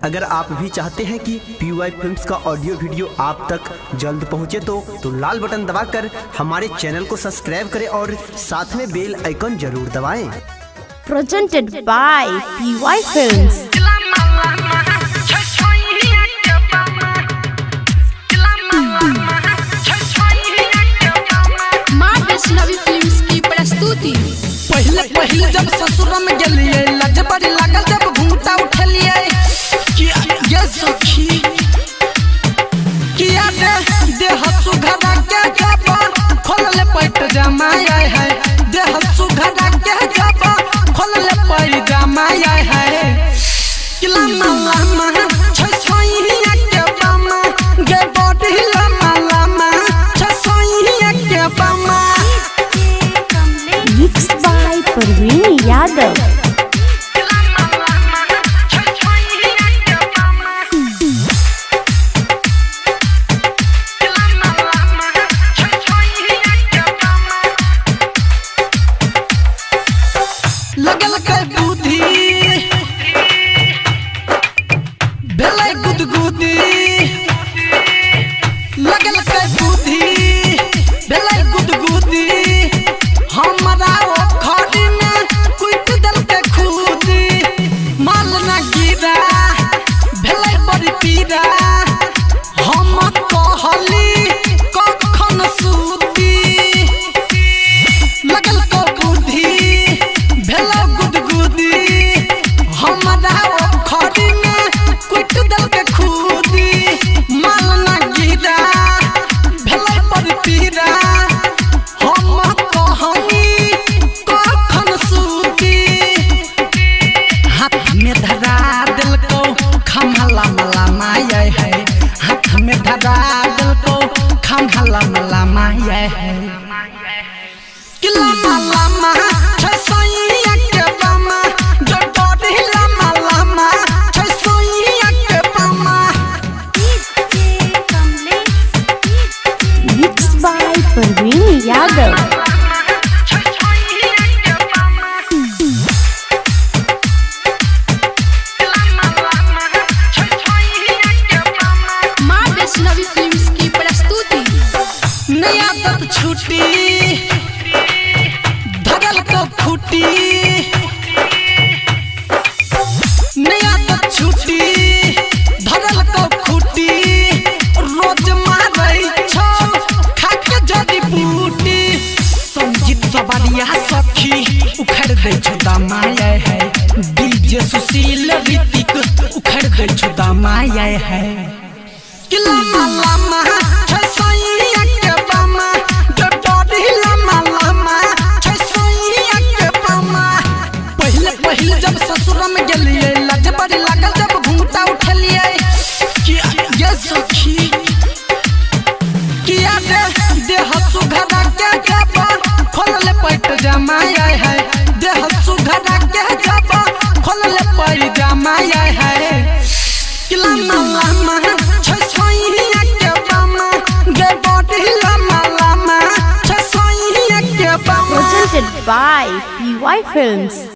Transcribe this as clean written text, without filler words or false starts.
अगर आप भी चाहते हैं कि PY फिल्म्स का ऑडियो वीडियो आप तक जल्द पहुंचे तो लाल बटन दबाकर हमारे चैनल को सब्सक्राइब करें और साथ में बेल आइकन जरूर दबाएं। Presented by PY Films। माँ वैष्णवी फिल्म्स की प्रस्तुति। पहले जब ससुर में गेलिए लज बड़ी लागल जब घूंटा उठलिए ये सखी किया देह सुघरा के जब खोल ले पैट जमाया है देह सुघरा के जब खोल ले पैट जमाया है किला मामा छसोइया के बामा गे बॉडी लमा लमा छसोइया के बामा। Mixed by Parveen Yadav। लगल के बुद्धि भेलै गुदगुदी लगल के बुद्धि भेलै गुदगुदी हमरा ओ खड़ी में कुट दल के खुदी माल ना गिरा भेलै बड़ी पीरा हम कहली कखन सूती लगल को बुद्धि भेला गुदगुदी हमरा ओ खड़ी में कुट दल के खुदी माल ना गिरा भेला बड़ी पीरा हम कहनी कखन सूती हाथ में धरा दिल को खमला मला माया है हाथ में धरा दिल को खमला मला माया है किला मामा छसोइया के बामा जो बॉडी लमा लमा छसोइया के बामा। Mixed by Parveen Yadav। माँ वैष्णवी फिल्म्स की प्रस्तुति। नया तब छुट्टी धगल को फूटी नया तब छुट्टी धगल को फूटी रोज मारै छौ खाके जड़ी बूटी संगीत सवारिया सखी उखड़ दै छौ दमाया है डीजे सुशील ऋतिक उखड़ दै छौ दमाया है किला मामा छसोइया के बामा जो बॉडी लमा लमा छसोइया के बामा। पहले जब ससुर में गेलिए लज बड़ी लागल जब घूंटा उठलिए ये सखी किया देह सुघरा के जब खोल ले पैट जमाया है देह सुघरा के जब खोल ले पैट जमाया है किला मामा छसोइया के बामा गे बॉडी लमा लमा छसोइया के बामा। Presented by PY Films।